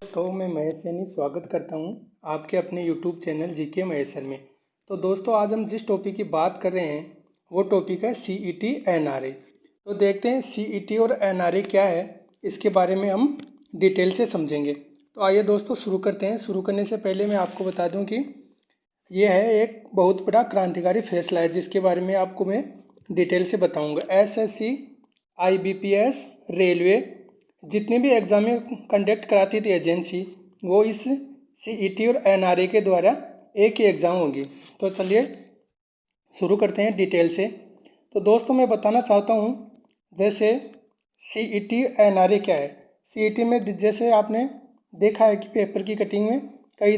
दोस्तों मैं महेश सैनी स्वागत करता हूं आपके अपने YouTube channel GK Mahesh sir में। तो दोस्तों आज हम जिस टॉपिक की बात कर रहे हैं वो टॉपिक है CET NRA। तो देखते हैं CET और NRA क्या है, इसके बारे में हम डिटेल से समझेंगे। तो आइए दोस्तों शुरू करते हैं। शुरू करने से पहले मैं आपको बता दूं कि ये है एक बहुत बड़ा क्रांतिकारी फैसला है जिसके बारे में आपको मैं डिटेल से बताऊँगा। SSC, IBPS, रेलवे जितने भी एग्जाम कंडक्ट कराती थी एजेंसी, वो इस CET और NRA के द्वारा एक ही एग्ज़ाम होगी। तो चलिए शुरू करते हैं डिटेल से। तो दोस्तों मैं बताना चाहता हूँ जैसे CET NRA क्या है। CET में जैसे आपने देखा है कि पेपर की कटिंग में कई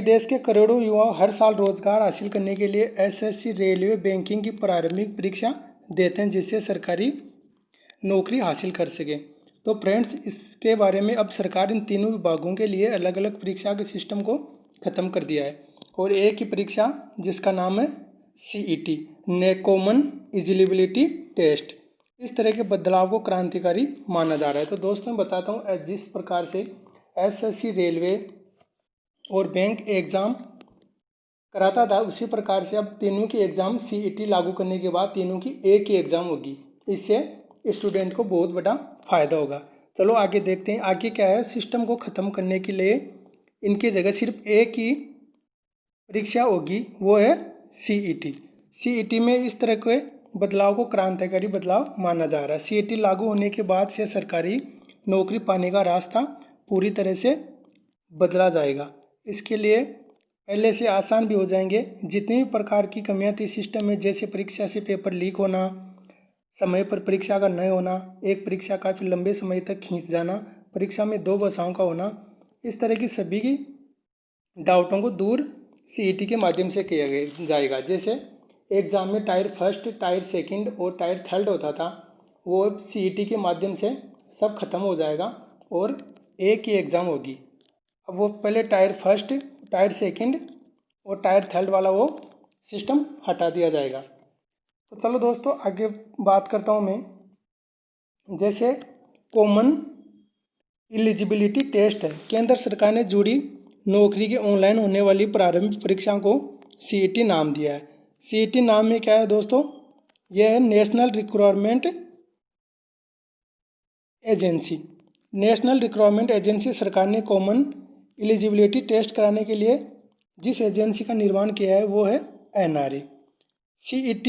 देश के करोड़ों युवा हर साल रोजगार हासिल करने के लिए SSC, रेलवे, बैंकिंग की प्रारंभिक परीक्षा देते हैं जिससे सरकारी नौकरी हासिल कर सके। तो फ्रेंड्स इसके बारे में अब सरकार इन तीनों विभागों के लिए अलग अलग परीक्षा के सिस्टम को ख़त्म कर दिया है और एक ही परीक्षा जिसका नाम है CET, कॉमन एलिजिबिलिटी टेस्ट। इस तरह के बदलाव को क्रांतिकारी माना जा रहा है। तो दोस्तों मैं बताता हूँ जिस प्रकार से SSC, रेलवे और बैंक एग्ज़ाम कराता था उसी प्रकार से अब तीनों की एग्ज़ाम CET लागू करने के बाद तीनों की एक ही एग्ज़ाम होगी। इससे स्टूडेंट को बहुत बड़ा फ़ायदा होगा। चलो आगे देखते हैं आगे क्या है। सिस्टम को ख़त्म करने के लिए इनकी जगह सिर्फ एक ही परीक्षा होगी, वो है CET। CET में इस तरह के बदलाव को क्रांतिकारी बदलाव माना जा रहा है। CET लागू होने के बाद से सरकारी नौकरी पाने का रास्ता पूरी तरह से बदला जाएगा। इसके लिए पहले से आसान भी हो जाएंगे। जितनी भी प्रकार की कमियां थी सिस्टम में, जैसे परीक्षा से पेपर लीक होना, समय पर परीक्षा का न होना, एक परीक्षा काफ़ी लंबे समय तक खींच जाना, परीक्षा में 2 भाषाओं का होना, इस तरह की सभी की डाउटों को दूर CET के माध्यम से किया जाएगा। जैसे एग्ज़ाम में टायर फर्स्ट, टायर सेकंड और टायर थर्ड होता था, वो CET के माध्यम से सब खत्म हो जाएगा और एक ही एग्ज़ाम होगी। अब वो पहले टायर फर्स्ट, टायर सेकंड और टायर थर्ड वाला वो सिस्टम हटा दिया जाएगा। तो चलो दोस्तों आगे बात करता हूँ मैं। जैसे कॉमन एलिजिबिलिटी टेस्ट है, केंद्र सरकार ने जुड़ी नौकरी के ऑनलाइन होने वाली प्रारंभिक परीक्षा को CET नाम दिया है। CET नाम में क्या है दोस्तों, यह है national requirement agency. National requirement agency सरकार ने कॉमन एलिजिबिलिटी टेस्ट कराने के लिए जिस एजेंसी का निर्माण किया है वो है NRA। CET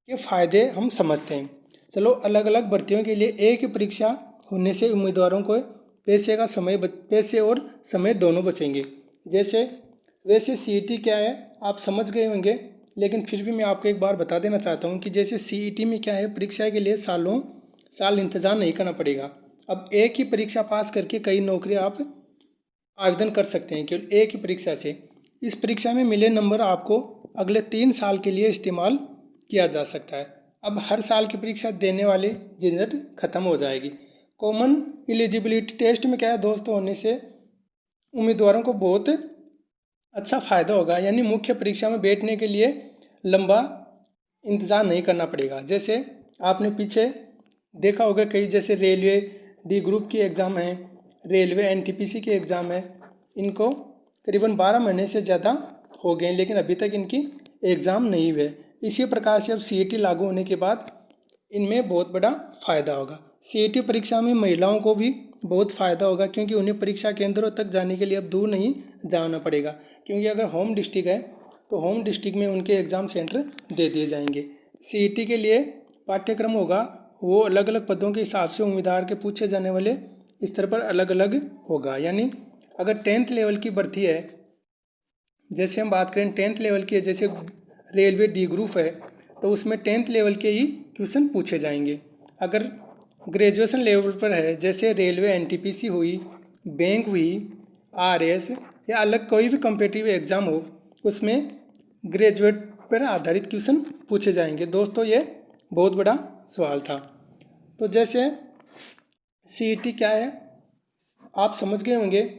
के फ़ायदे हम समझते हैं। चलो अलग अलग भर्तियों के लिए एक ही परीक्षा होने से उम्मीदवारों को पैसे और समय दोनों बचेंगे। वैसे CET क्या है आप समझ गए होंगे, लेकिन फिर भी मैं आपको एक बार बता देना चाहता हूँ कि जैसे CET में क्या है, परीक्षा के लिए सालों साल इंतज़ार नहीं करना पड़ेगा। अब एक ही परीक्षा पास करके कई नौकरी आप आवेदन कर सकते हैं केवल एक ही परीक्षा से। इस परीक्षा में मिले नंबर आपको अगले 3 साल के लिए इस्तेमाल किया जा सकता है। अब हर साल की परीक्षा देने वाली झंझट खत्म हो जाएगी। कॉमन एलिजिबिलिटी टेस्ट में क्या है दोस्तों, होने से उम्मीदवारों को बहुत अच्छा फ़ायदा होगा, यानी मुख्य परीक्षा में बैठने के लिए लंबा इंतज़ार नहीं करना पड़ेगा। जैसे आपने पीछे देखा होगा कई, जैसे रेलवे D ग्रुप की एग्ज़ाम है, रेलवे NTPC की एग्ज़ाम है, इनको करीबन 12 महीने से ज़्यादा हो गए लेकिन अभी तक इनकी एग्ज़ाम नहीं हुए। इसी प्रकार से अब CET लागू होने के बाद इनमें बहुत बड़ा फ़ायदा होगा। CET परीक्षा में महिलाओं को भी बहुत फ़ायदा होगा क्योंकि उन्हें परीक्षा केंद्रों तक जाने के लिए अब दूर नहीं जाना पड़ेगा, क्योंकि अगर होम डिस्ट्रिक्ट है तो होम डिस्ट्रिक्ट में उनके एग्ज़ाम सेंटर दे दिए जाएंगे। CET के लिए पाठ्यक्रम होगा वो अलग अलग पदों के हिसाब से उम्मीदवार के पूछे जाने वाले स्तर पर अलग अलग होगा। यानी अगर 10th लेवल की भर्ती है, जैसे हम बात करें 10th लेवल की है, जैसे रेलवे D ग्रुप है तो उसमें 10th लेवल के ही क्वेश्चन पूछे जाएंगे। अगर ग्रेजुएशन लेवल पर है, जैसे रेलवे NTPC हुई, बैंक हुई, RS या अलग कोई भी कॉम्पिटिटिव एग्ज़ाम हो, उसमें ग्रेजुएट पर आधारित क्वेश्चन पूछे जाएंगे। दोस्तों ये बहुत बड़ा सवाल था। तो जैसे CET क्या है आप समझ गए होंगे।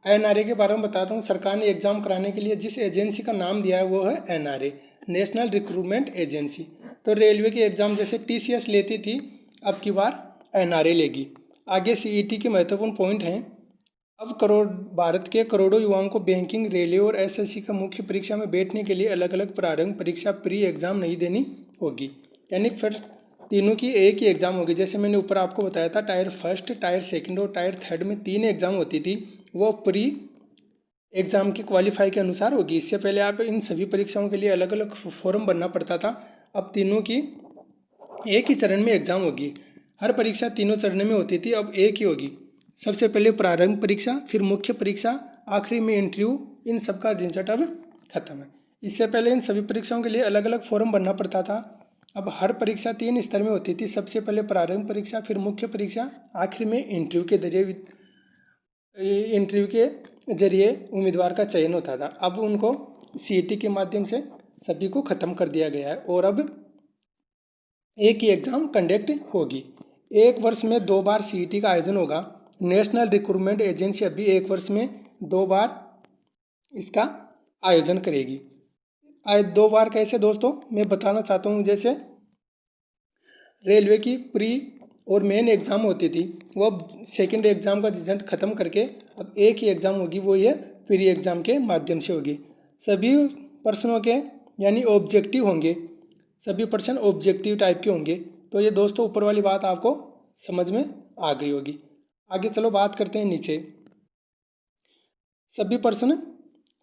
NRA के बारे में बताता हूँ। सरकार ने एग्ज़ाम कराने के लिए जिस एजेंसी का नाम दिया है वो है NRA, नेशनल रिक्रूटमेंट एजेंसी। तो रेलवे की एग्ज़ाम जैसे TCS लेती थी, अब की बार NRA लेगी। आगे सीईटी के महत्वपूर्ण पॉइंट हैं। अब भारत के करोड़ों युवाओं को बैंकिंग, रेलवे और एसएससी का मुख्य परीक्षा में बैठने के लिए अलग अलग प्रारंभिक परीक्षा प्री एग्जाम नहीं देनी होगी, यानी फिर तीनों की एक ही एग्ज़ाम होगी। जैसे मैंने ऊपर आपको बताया था, टायर फर्स्ट, टायर सेकंड और टायर थर्ड में 3 एग्ज़ाम होती थी, वो प्री एग्ज़ाम की क्वालिफाई के अनुसार होगी। इससे पहले आप इन सभी परीक्षाओं के लिए अलग अलग फॉर्म भरना पड़ता था, अब तीनों की एक ही चरण में एग्ज़ाम होगी। हर परीक्षा तीनों चरण में होती थी, अब एक ही होगी। सबसे पहले प्रारंभिक परीक्षा, फिर मुख्य परीक्षा, आखिरी में इंटरव्यू। इन सब का झंझट अब खत्म है। इससे पहले इन सभी परीक्षाओं के लिए अलग अलग फॉर्म भरना पड़ता था, अब हर परीक्षा 3 स्तर में होती थी। सबसे पहले प्रारंभिक परीक्षा, फिर मुख्य परीक्षा, आखिर में इंटरव्यू के जरिए उम्मीदवार का चयन होता था। अब उनको सीईटी के माध्यम से सभी को ख़त्म कर दिया गया है और अब एक ही एग्ज़ाम कंडक्ट होगी। एक वर्ष में 2 बार सीईटी का आयोजन होगा। नेशनल रिक्रूटमेंट एजेंसी अभी एक वर्ष में 2 बार इसका आयोजन करेगी। 2 बार कैसे दोस्तों, मैं बताना चाहता हूँ। जैसे रेलवे की प्री और मेन एग्ज़ाम होती थी, वो अब सेकेंड एग्ज़ाम का रिजल्ट ख़त्म करके अब एक ही एग्ज़ाम होगी, वो ये प्री एग्ज़ाम के माध्यम से होगी। सभी प्रश्नों के यानी ऑब्जेक्टिव होंगे, सभी प्रश्न ऑब्जेक्टिव टाइप के होंगे। तो ये दोस्तों ऊपर वाली बात आपको समझ में आ गई होगी। आगे चलो बात करते हैं नीचे। सभी प्रश्न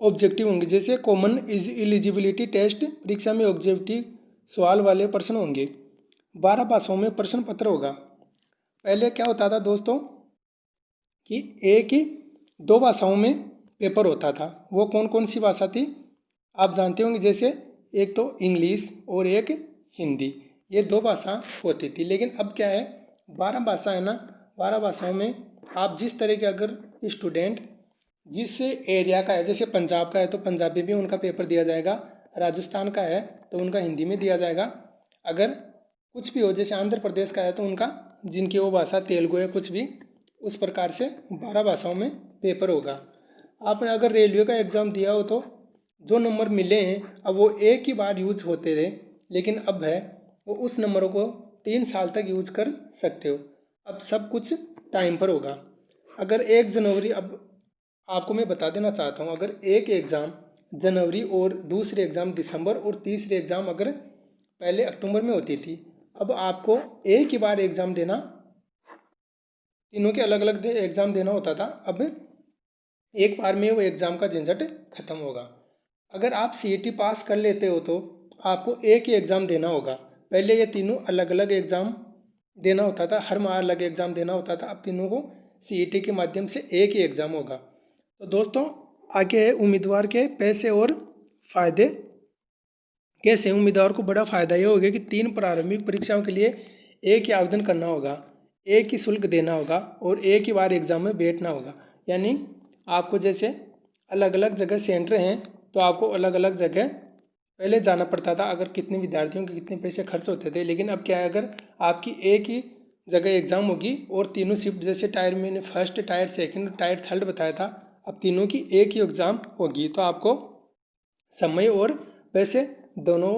ऑब्जेक्टिव होंगे। जैसे कॉमन एलिजिबिलिटी टेस्ट परीक्षा में ऑब्जेक्टिव सवाल वाले प्रश्न होंगे। 12 भाषाओं में प्रश्न पत्र होगा। पहले क्या होता था दोस्तों कि एक ही 2 भाषाओं में पेपर होता था। वो कौन कौन सी भाषा थी आप जानते होंगे। जैसे एक तो इंग्लिश और एक हिंदी, ये 2 भाषा होती थी। लेकिन अब क्या है, 12 भाषा है ना, 12 भाषाओं में आप जिस तरह के अगर स्टूडेंट जिस एरिया का है, जैसे पंजाब का है तो पंजाबी में उनका पेपर दिया जाएगा, राजस्थान का है तो उनका हिंदी में दिया जाएगा। अगर कुछ भी हो, जैसे आंध्र प्रदेश का है तो उनका जिनकी वो भाषा तेलुगु है कुछ भी, उस प्रकार से 12 भाषाओं में पेपर होगा। आपने अगर रेलवे का एग्ज़ाम दिया हो तो जो नंबर मिले हैं अब वो एक ही बार यूज होते थे, लेकिन अब है वो उस नंबरों को 3 साल तक यूज कर सकते हो। अब सब कुछ टाइम पर होगा। अगर 1 जनवरी, अब आपको मैं बता देना चाहता हूँ, अगर एक एग्ज़ाम जनवरी और दूसरे एग्ज़ाम दिसंबर और तीसरे एग्ज़ाम अगर पहले अक्टूबर में होती थी, अब आपको एक ही बार एग्ज़ाम देना, तीनों के अलग अलग एग्ज़ाम देना होता था। अब एक बार में वो एग्ज़ाम का झंझट खत्म होगा। अगर आप सीईटी पास कर लेते हो तो आपको एक ही एग्ज़ाम देना होगा। पहले ये तीनों अलग अलग एग्ज़ाम देना होता था, हर माह अलग एग्ज़ाम देना होता था। अब तीनों को सीईटी के माध्यम से एक ही एग्ज़ाम होगा। तो दोस्तों आगे है उम्मीदवार के पैसे और फ़ायदे कैसे। उम्मीदवार को बड़ा फ़ायदा ये होगा कि 3 प्रारंभिक परीक्षाओं के लिए एक ही आवेदन करना होगा, एक ही शुल्क देना होगा और एक ही बार एग्ज़ाम में बैठना होगा। यानी आपको जैसे अलग अलग जगह सेंटर हैं तो आपको अलग अलग जगह पहले जाना पड़ता था, अगर कितने विद्यार्थियों के कितने पैसे खर्च होते थे। लेकिन अब क्या है, अगर आपकी एक ही जगह एग्ज़ाम होगी और तीनों शिफ्ट, जैसे टायर मैंने first, tyre second, tyre third बताया था, अब तीनों की एक ही एग्ज़ाम होगी तो आपको समय और पैसे दोनों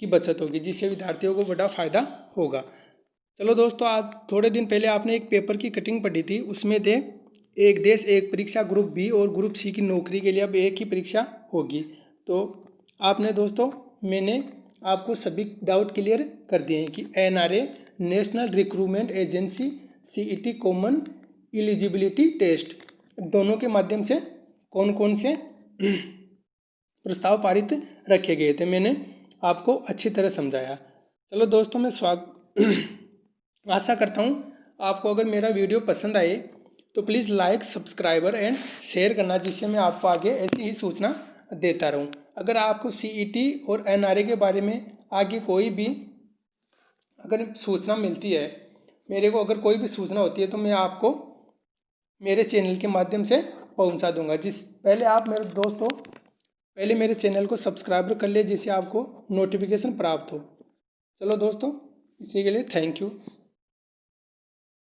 की बचत होगी, जिससे विद्यार्थियों को बड़ा फ़ायदा होगा। चलो दोस्तों, आज थोड़े दिन पहले आपने एक पेपर की कटिंग पढ़ी थी, उसमें थे एक देश एक परीक्षा ग्रुप बी और ग्रुप सी की नौकरी के लिए अब एक ही परीक्षा होगी। तो आपने दोस्तों, मैंने आपको सभी डाउट क्लियर कर दिए हैं कि NRA National Recruitment Agency CET Common Eligibility Test दोनों के माध्यम से कौन कौन से प्रस्ताव पारित रखे गए थे, मैंने आपको अच्छी तरह समझाया। चलो दोस्तों, मैं आशा करता हूँ आपको अगर मेरा वीडियो पसंद आए तो please like, subscriber and share करना, जिससे मैं आपको आगे ऐसी ही सूचना देता रहूँ। अगर आपको सीईटी और एनआरए के बारे में आगे कोई भी अगर सूचना मिलती है, मेरे को अगर कोई भी सूचना होती है तो मैं आपको मेरे चैनल के माध्यम से पहुंचा दूंगा। पहले मेरे चैनल को सब्सक्राइब कर ले, जिससे आपको नोटिफिकेशन प्राप्त हो। चलो दोस्तों, इसी के लिए थैंक यू।